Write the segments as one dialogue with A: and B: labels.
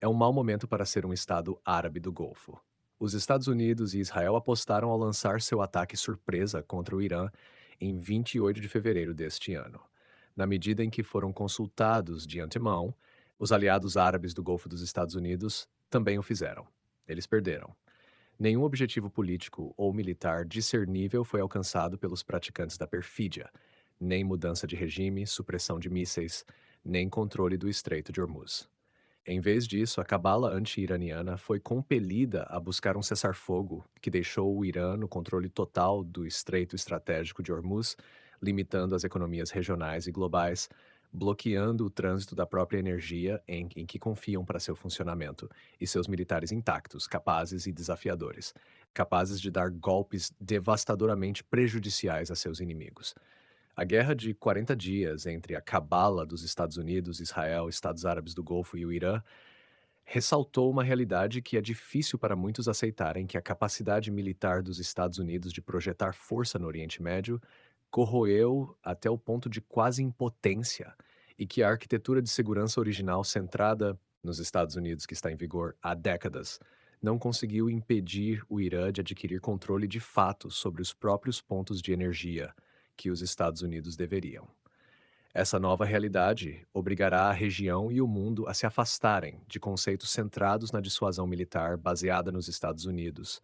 A: É um mau momento para ser um Estado árabe do Golfo. Os Estados Unidos e Israel apostaram ao lançar seu ataque surpresa contra o Irã em 28 de fevereiro deste ano. Na medida em que foram consultados de antemão, os aliados árabes do Golfo dos Estados Unidos também o fizeram. Eles perderam. Nenhum objetivo político ou militar discernível foi alcançado pelos praticantes da perfídia, nem mudança de regime, supressão de mísseis, nem controle do Estreito de Hormuz. Em vez disso, a cabala anti-iraniana foi compelida a buscar um cessar-fogo que deixou o Irã no controle total do estreito estratégico de Hormuz, limitando as economias regionais e globais, bloqueando o trânsito da própria energia em que confiam para seu funcionamento, e seus militares intactos, capazes e desafiadores, capazes de dar golpes devastadoramente prejudiciais a seus inimigos. A guerra de 40 dias entre a cabala dos Estados Unidos, Israel, Estados Árabes do Golfo e o Irã ressaltou uma realidade que é difícil para muitos aceitarem: que a capacidade militar dos Estados Unidos de projetar força no Oriente Médio corroeu até o ponto de quase impotência, e que a arquitetura de segurança original centrada nos Estados Unidos, que está em vigor há décadas, não conseguiu impedir o Irã de adquirir controle de fato sobre os próprios pontos de energia que os Estados Unidos deveriam. Essa nova realidade obrigará a região e o mundo a se afastarem de conceitos centrados na dissuasão militar baseada nos Estados Unidos,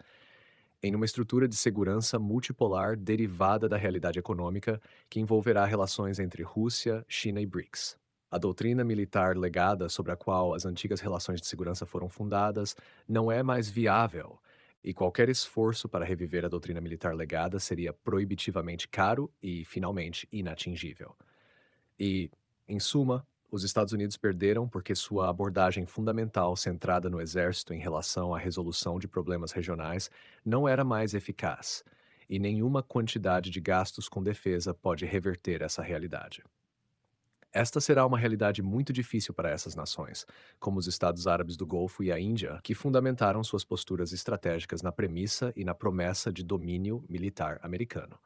A: em uma estrutura de segurança multipolar derivada da realidade econômica que envolverá relações entre Rússia, China e BRICS. A doutrina militar legada sobre a qual as antigas relações de segurança foram fundadas não é mais viável, e qualquer esforço para reviver a doutrina militar legada seria proibitivamente caro e, finalmente, inatingível. E, em suma, os Estados Unidos perderam porque sua abordagem fundamental, centrada no exército em relação à resolução de problemas regionais, não era mais eficaz, e nenhuma quantidade de gastos com defesa pode reverter essa realidade. Esta será uma realidade muito difícil para essas nações, como os Estados Árabes do Golfo e a Índia, que fundamentaram suas posturas estratégicas na premissa e na promessa de domínio militar americano.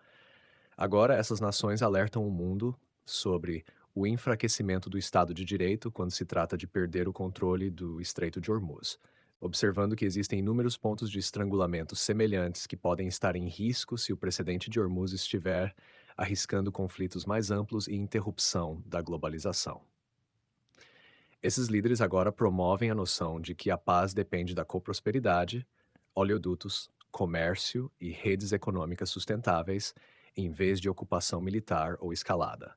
A: Agora, essas nações alertam o mundo sobre o enfraquecimento do Estado de Direito quando se trata de perder o controle do Estreito de Hormuz, observando que existem inúmeros pontos de estrangulamento semelhantes que podem estar em risco se o precedente de Hormuz estiver arriscando conflitos mais amplos e interrupção da globalização. Esses líderes agora promovem a noção de que a paz depende da coprosperidade, oleodutos, comércio e redes econômicas sustentáveis, em vez de ocupação militar ou escalada.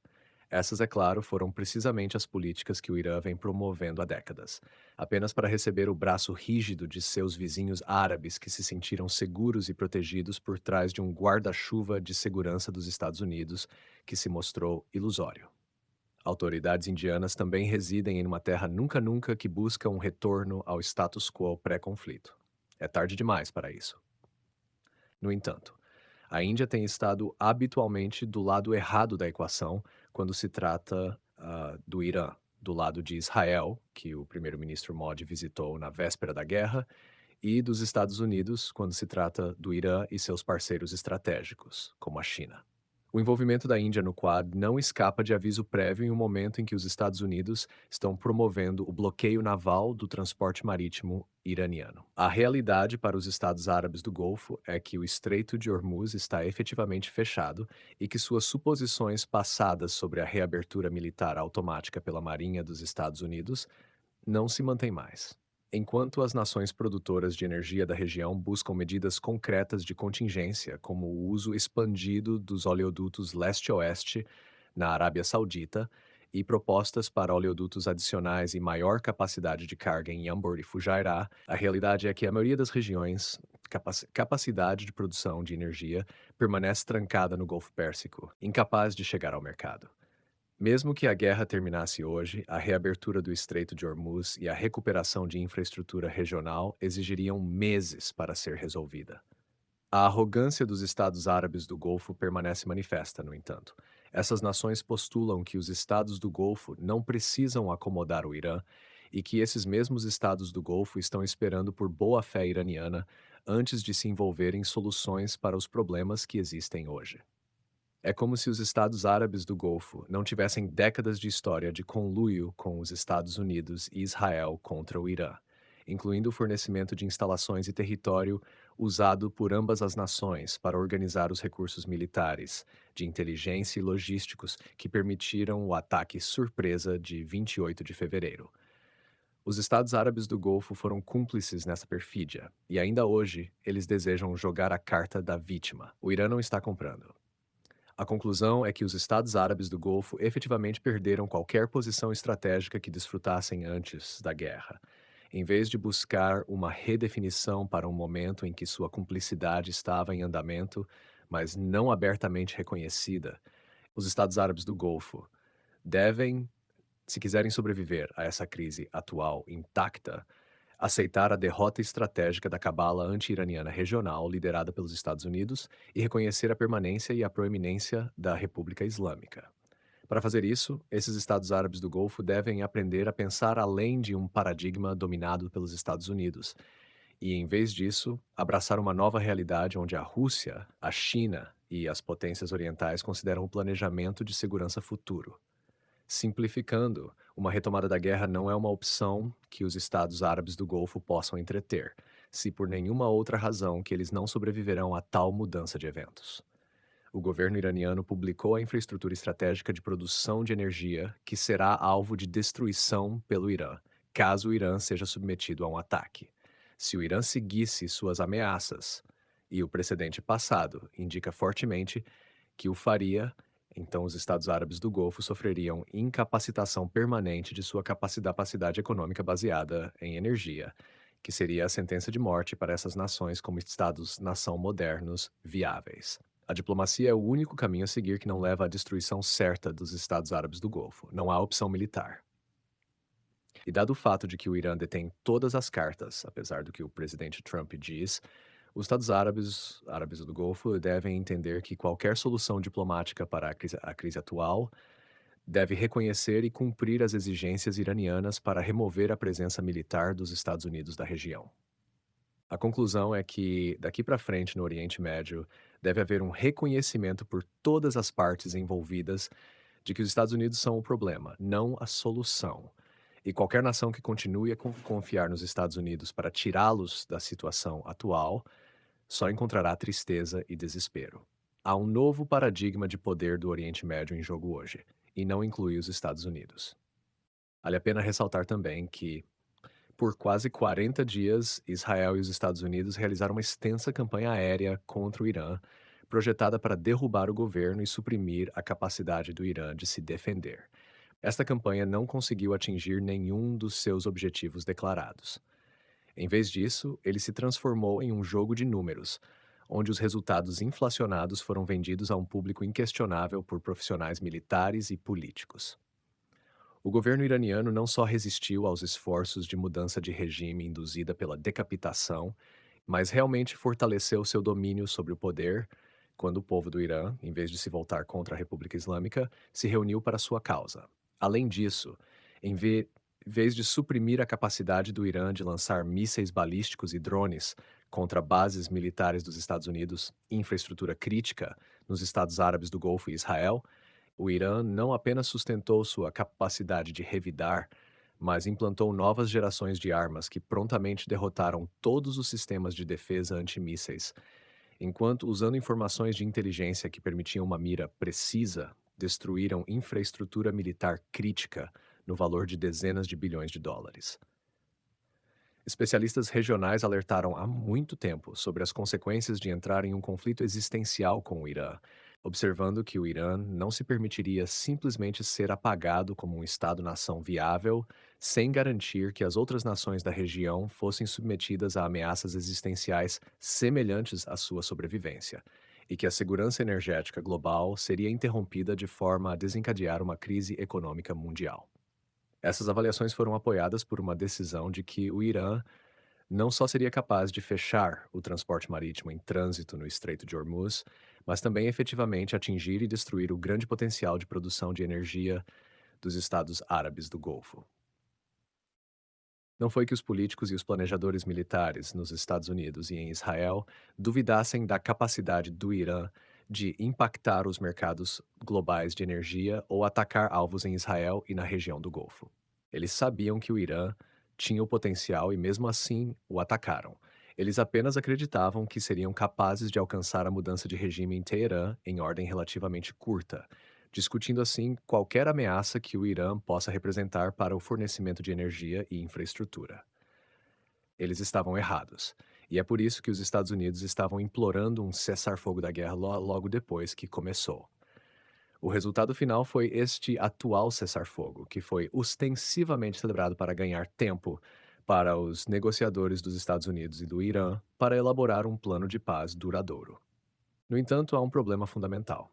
A: Essas, é claro, foram precisamente as políticas que o Irã vem promovendo há décadas, apenas para receber o braço rígido de seus vizinhos árabes que se sentiram seguros e protegidos por trás de um guarda-chuva de segurança dos Estados Unidos que se mostrou ilusório. Autoridades indianas também residem em uma terra nunca que busca um retorno ao status quo pré-conflito. É tarde demais para isso. No entanto, a Índia tem estado habitualmente do lado errado da equação quando se trata do Irã, do lado de Israel, que o primeiro-ministro Modi visitou na véspera da guerra, e dos Estados Unidos, quando se trata do Irã e seus parceiros estratégicos, como a China. O envolvimento da Índia no Quad não escapa de aviso prévio em um momento em que os Estados Unidos estão promovendo o bloqueio naval do transporte marítimo iraniano. A realidade para os Estados Árabes do Golfo é que o Estreito de Hormuz está efetivamente fechado e que suas suposições passadas sobre a reabertura militar automática pela Marinha dos Estados Unidos não se mantêm mais. Enquanto as nações produtoras de energia da região buscam medidas concretas de contingência, como o uso expandido dos oleodutos leste-oeste na Arábia Saudita e propostas para oleodutos adicionais e maior capacidade de carga em Yanbu e Fujairah, a realidade é que a maioria das regiões, capacidade de produção de energia, permanece trancada no Golfo Pérsico, incapaz de chegar ao mercado. Mesmo que a guerra terminasse hoje, a reabertura do Estreito de Hormuz e a recuperação de infraestrutura regional exigiriam meses para ser resolvida. A arrogância dos Estados Árabes do Golfo permanece manifesta, no entanto. Essas nações postulam que os Estados do Golfo não precisam acomodar o Irã e que esses mesmos Estados do Golfo estão esperando por boa-fé iraniana antes de se envolver em soluções para os problemas que existem hoje. É como se os Estados Árabes do Golfo não tivessem décadas de história de conluio com os Estados Unidos e Israel contra o Irã, incluindo o fornecimento de instalações e território usado por ambas as nações para organizar os recursos militares, de inteligência e logísticos que permitiram o ataque surpresa de 28 de fevereiro. Os Estados Árabes do Golfo foram cúmplices nessa perfídia, e ainda hoje eles desejam jogar a carta da vítima. O Irã não está comprando. A conclusão é que os Estados Árabes do Golfo efetivamente perderam qualquer posição estratégica que desfrutassem antes da guerra. Em vez de buscar uma redefinição para um momento em que sua cumplicidade estava em andamento, mas não abertamente reconhecida, os Estados Árabes do Golfo devem, se quiserem sobreviver a essa crise atual intacta, aceitar a derrota estratégica da cabala anti-iraniana regional liderada pelos Estados Unidos e reconhecer a permanência e a proeminência da República Islâmica. Para fazer isso, esses Estados Árabes do Golfo devem aprender a pensar além de um paradigma dominado pelos Estados Unidos e, em vez disso, abraçar uma nova realidade onde a Rússia, a China e as potências orientais consideram o planejamento de segurança futuro. Simplificando, uma retomada da guerra não é uma opção que os Estados Árabes do Golfo possam entreter, se por nenhuma outra razão que eles não sobreviverão a tal mudança de eventos. O governo iraniano publicou a infraestrutura estratégica de produção de energia que será alvo de destruição pelo Irã, caso o Irã seja submetido a um ataque. Se o Irã seguisse suas ameaças, e o precedente passado indica fortemente que o faria, então os Estados Árabes do Golfo sofreriam incapacitação permanente de sua capacidade econômica baseada em energia, que seria a sentença de morte para essas nações como Estados-nação modernos viáveis. A diplomacia é o único caminho a seguir que não leva à destruição certa dos Estados Árabes do Golfo. Não há opção militar. E dado o fato de que o Irã detém todas as cartas, apesar do que o presidente Trump diz, os Estados Árabes do Golfo devem entender que qualquer solução diplomática para a crise atual deve reconhecer e cumprir as exigências iranianas para remover a presença militar dos Estados Unidos da região. A conclusão é que, daqui para frente no Oriente Médio, deve haver um reconhecimento por todas as partes envolvidas de que os Estados Unidos são o problema, não a solução. E qualquer nação que continue a confiar nos Estados Unidos para tirá-los da situação atual só encontrará tristeza e desespero. Há um novo paradigma de poder do Oriente Médio em jogo hoje, e não inclui os Estados Unidos. Vale a pena ressaltar também que, por quase 40 dias, Israel e os Estados Unidos realizaram uma extensa campanha aérea contra o Irã, projetada para derrubar o governo e suprimir a capacidade do Irã de se defender. Esta campanha não conseguiu atingir nenhum dos seus objetivos declarados. Em vez disso, ele se transformou em um jogo de números, onde os resultados inflacionados foram vendidos a um público inquestionável por profissionais militares e políticos. O governo iraniano não só resistiu aos esforços de mudança de regime induzida pela decapitação, mas realmente fortaleceu seu domínio sobre o poder quando o povo do Irã, em vez de se voltar contra a República Islâmica, se reuniu para sua causa. Além disso, em vez de suprimir a capacidade do Irã de lançar mísseis balísticos e drones contra bases militares dos Estados Unidos e infraestrutura crítica nos Estados Árabes do Golfo e Israel, o Irã não apenas sustentou sua capacidade de revidar, mas implantou novas gerações de armas que prontamente derrotaram todos os sistemas de defesa antimísseis, enquanto, usando informações de inteligência que permitiam uma mira precisa, destruíram infraestrutura militar crítica no valor de dezenas de bilhões de dólares. Especialistas regionais alertaram há muito tempo sobre as consequências de entrar em um conflito existencial com o Irã, observando que o Irã não se permitiria simplesmente ser apagado como um Estado-nação viável, sem garantir que as outras nações da região fossem submetidas a ameaças existenciais semelhantes à sua sobrevivência, e que a segurança energética global seria interrompida de forma a desencadear uma crise econômica mundial. Essas avaliações foram apoiadas por uma decisão de que o Irã não só seria capaz de fechar o transporte marítimo em trânsito no Estreito de Hormuz, mas também efetivamente atingir e destruir o grande potencial de produção de energia dos Estados Árabes do Golfo. Não foi que os políticos e os planejadores militares nos Estados Unidos e em Israel duvidassem da capacidade do Irã de impactar os mercados globais de energia ou atacar alvos em Israel e na região do Golfo. Eles sabiam que o Irã tinha o potencial e, mesmo assim, o atacaram. Eles apenas acreditavam que seriam capazes de alcançar a mudança de regime em Teherã em ordem relativamente curta, discutindo assim qualquer ameaça que o Irã possa representar para o fornecimento de energia e infraestrutura. Eles estavam errados. E é por isso que os Estados Unidos estavam implorando um cessar-fogo da guerra logo depois que começou. O resultado final foi este atual cessar-fogo, que foi ostensivamente celebrado para ganhar tempo para os negociadores dos Estados Unidos e do Irã para elaborar um plano de paz duradouro. No entanto, há um problema fundamental.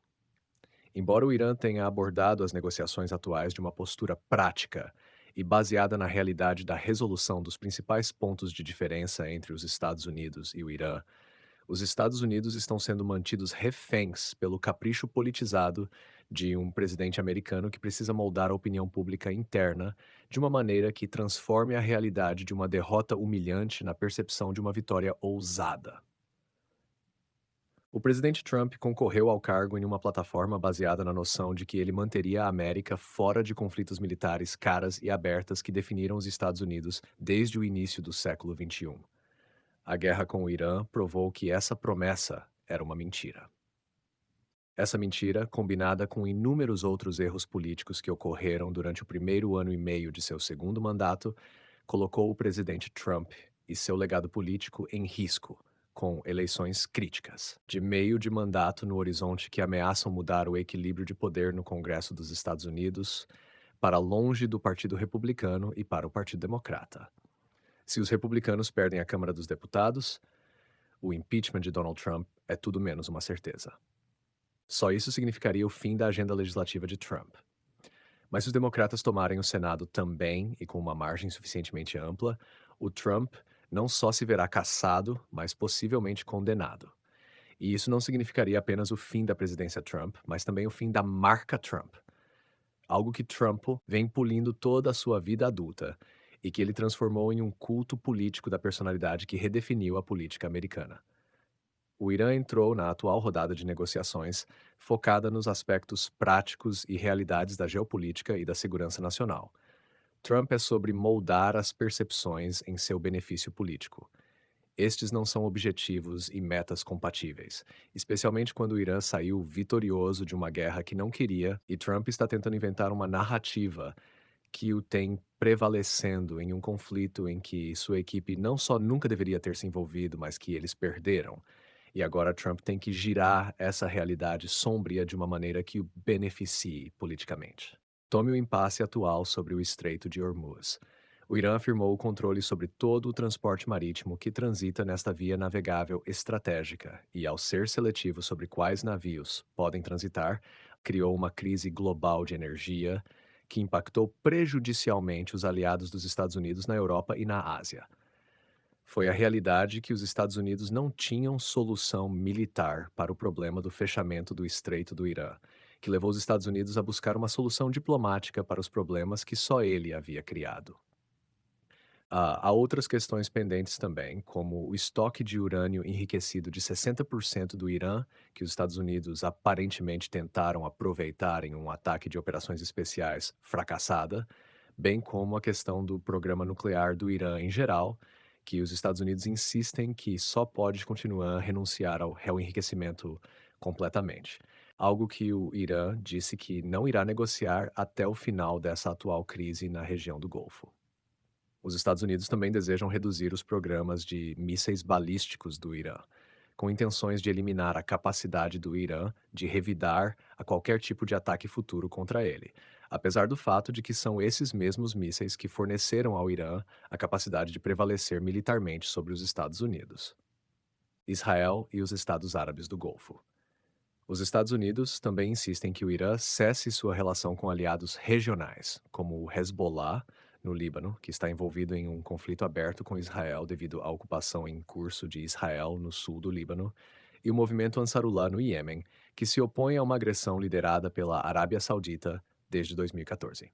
A: Embora o Irã tenha abordado as negociações atuais de uma postura prática e baseada na realidade da resolução dos principais pontos de diferença entre os Estados Unidos e o Irã, os Estados Unidos estão sendo mantidos reféns pelo capricho politizado de um presidente americano que precisa moldar a opinião pública interna de uma maneira que transforme a realidade de uma derrota humilhante na percepção de uma vitória ousada. O presidente Trump concorreu ao cargo em uma plataforma baseada na noção de que ele manteria a América fora de conflitos militares caras e abertas que definiram os Estados Unidos desde o início do século XXI. A guerra com o Irã provou que essa promessa era uma mentira. Essa mentira, combinada com inúmeros outros erros políticos que ocorreram durante o primeiro ano e meio de seu segundo mandato, colocou o presidente Trump e seu legado político em risco, com eleições críticas, de meio de mandato no horizonte que ameaçam mudar o equilíbrio de poder no Congresso dos Estados Unidos para longe do Partido Republicano e para o Partido Democrata. Se os republicanos perdem a Câmara dos Deputados, o impeachment de Donald Trump é tudo menos uma certeza. Só isso significaria o fim da agenda legislativa de Trump. Mas se os democratas tomarem o Senado também e com uma margem suficientemente ampla, o Trump não só se verá cassado, mas possivelmente condenado. E isso não significaria apenas o fim da presidência Trump, mas também o fim da marca Trump. Algo que Trump vem polindo toda a sua vida adulta e que ele transformou em um culto político da personalidade que redefiniu a política americana. O Irã entrou na atual rodada de negociações focada nos aspectos práticos e realidades da geopolítica e da segurança nacional. Trump é sobre moldar as percepções em seu benefício político. Estes não são objetivos e metas compatíveis, especialmente quando o Irã saiu vitorioso de uma guerra que não queria e Trump está tentando inventar uma narrativa que o tem prevalecendo em um conflito em que sua equipe não só nunca deveria ter se envolvido, mas que eles perderam. E agora Trump tem que girar essa realidade sombria de uma maneira que o beneficie politicamente. Tome o impasse atual sobre o Estreito de Hormuz. O Irã afirmou o controle sobre todo o transporte marítimo que transita nesta via navegável estratégica e, ao ser seletivo sobre quais navios podem transitar, criou uma crise global de energia que impactou prejudicialmente os aliados dos Estados Unidos na Europa e na Ásia. Foi a realidade que os Estados Unidos não tinham solução militar para o problema do fechamento do Estreito do Irã, que levou os Estados Unidos a buscar uma solução diplomática para os problemas que só ele havia criado. Há outras questões pendentes também, como o estoque de urânio enriquecido de 60% do Irã, que os Estados Unidos aparentemente tentaram aproveitar em um ataque de operações especiais fracassada, bem como a questão do programa nuclear do Irã em geral, que os Estados Unidos insistem que só pode continuar a renunciar ao enriquecimento completamente. Algo que o Irã disse que não irá negociar até o final dessa atual crise na região do Golfo. Os Estados Unidos também desejam reduzir os programas de mísseis balísticos do Irã, com intenções de eliminar a capacidade do Irã de revidar a qualquer tipo de ataque futuro contra ele, apesar do fato de que são esses mesmos mísseis que forneceram ao Irã a capacidade de prevalecer militarmente sobre os Estados Unidos. Israel e os Estados Árabes do Golfo. Os Estados Unidos também insistem que o Irã cesse sua relação com aliados regionais, como o Hezbollah, no Líbano, que está envolvido em um conflito aberto com Israel devido à ocupação em curso de Israel no sul do Líbano, e o movimento Ansarullah no Iêmen, que se opõe a uma agressão liderada pela Arábia Saudita desde 2014.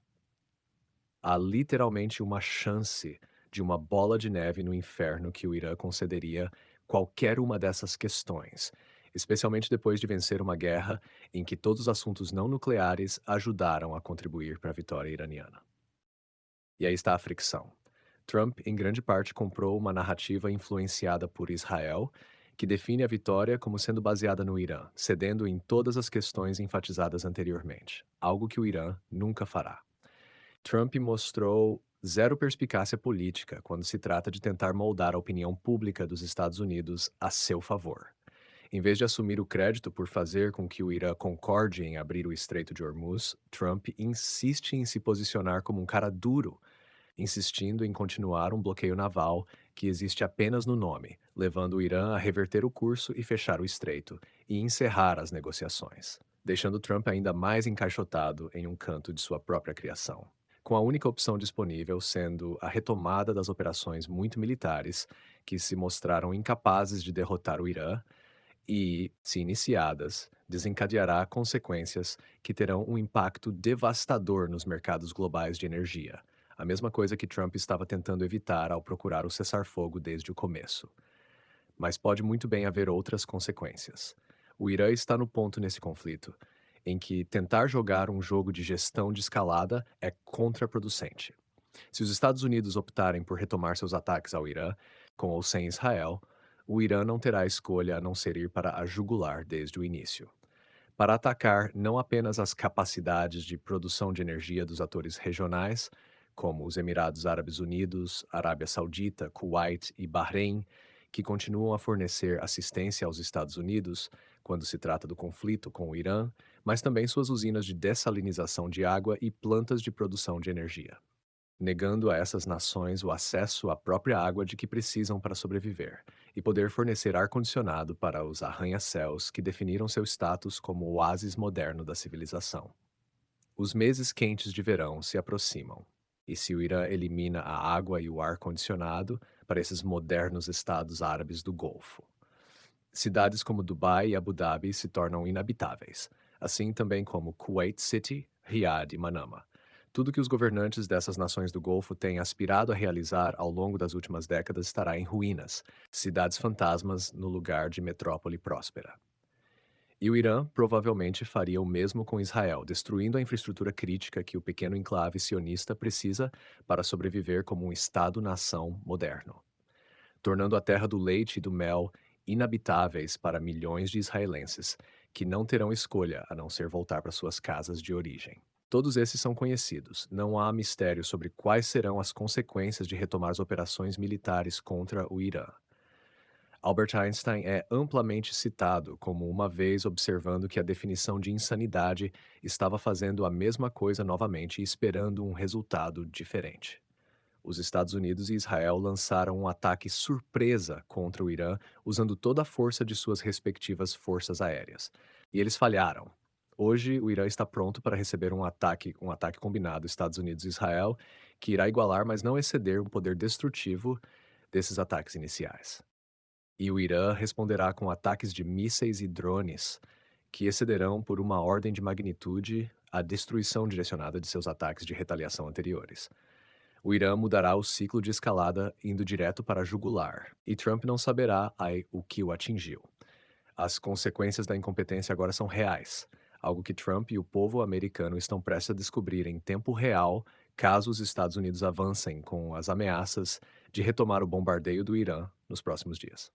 A: Há literalmente uma chance de uma bola de neve no inferno que o Irã concederia qualquer uma dessas questões, especialmente depois de vencer uma guerra em que todos os assuntos não nucleares ajudaram a contribuir para a vitória iraniana. E aí está a fricção. Trump, em grande parte, comprou uma narrativa influenciada por Israel, que define a vitória como sendo baseada no Irã, cedendo em todas as questões enfatizadas anteriormente, algo que o Irã nunca fará. Trump mostrou zero perspicácia política quando se trata de tentar moldar a opinião pública dos Estados Unidos a seu favor. Em vez de assumir o crédito por fazer com que o Irã concorde em abrir o Estreito de Hormuz, Trump insiste em se posicionar como um cara duro, insistindo em continuar um bloqueio naval que existe apenas no nome, levando o Irã a reverter o curso e fechar o estreito, e encerrar as negociações, deixando Trump ainda mais encaixotado em um canto de sua própria criação. Com a única opção disponível sendo a retomada das operações muito militares, que se mostraram incapazes de derrotar o Irã, e, se iniciadas, desencadeará consequências que terão um impacto devastador nos mercados globais de energia. A mesma coisa que Trump estava tentando evitar ao procurar o cessar-fogo desde o começo. Mas pode muito bem haver outras consequências. O Irã está no ponto nesse conflito em que tentar jogar um jogo de gestão de escalada é contraproducente. Se os Estados Unidos optarem por retomar seus ataques ao Irã, com ou sem Israel, o Irã não terá escolha a não ser ir para a jugular desde o início. Para atacar não apenas as capacidades de produção de energia dos atores regionais, como os Emirados Árabes Unidos, Arábia Saudita, Kuwait e Bahrein, que continuam a fornecer assistência aos Estados Unidos quando se trata do conflito com o Irã, mas também suas usinas de dessalinização de água e plantas de produção de energia, negando a essas nações o acesso à própria água de que precisam para sobreviver, e poder fornecer ar-condicionado para os arranha-céus que definiram seu status como o oásis moderno da civilização. Os meses quentes de verão se aproximam, e se o Irã elimina a água e o ar-condicionado para esses modernos estados árabes do Golfo, cidades como Dubai e Abu Dhabi se tornam inabitáveis, assim também como Kuwait City, Riad e Manama. Tudo que os governantes dessas nações do Golfo têm aspirado a realizar ao longo das últimas décadas estará em ruínas, cidades fantasmas no lugar de metrópole próspera. E o Irã provavelmente faria o mesmo com Israel, destruindo a infraestrutura crítica que o pequeno enclave sionista precisa para sobreviver como um Estado-nação moderno, tornando a terra do leite e do mel inabitáveis para milhões de israelenses, que não terão escolha a não ser voltar para suas casas de origem. Todos esses são conhecidos, não há mistério sobre quais serão as consequências de retomar as operações militares contra o Irã. Albert Einstein é amplamente citado como uma vez observando que a definição de insanidade estava fazendo a mesma coisa novamente e esperando um resultado diferente. Os Estados Unidos e Israel lançaram um ataque surpresa contra o Irã, usando toda a força de suas respectivas forças aéreas. E eles falharam. Hoje, o Irã está pronto para receber um ataque combinado Estados Unidos e Israel, que irá igualar, mas não exceder o poder destrutivo desses ataques iniciais. E o Irã responderá com ataques de mísseis e drones, que excederão por uma ordem de magnitude a destruição direcionada de seus ataques de retaliação anteriores. O Irã mudará o ciclo de escalada indo direto para a jugular, e Trump não saberá o que o atingiu. As consequências da incompetência agora são reais, algo que Trump e o povo americano estão prestes a descobrir em tempo real caso os Estados Unidos avancem com as ameaças de retomar o bombardeio do Irã nos próximos dias.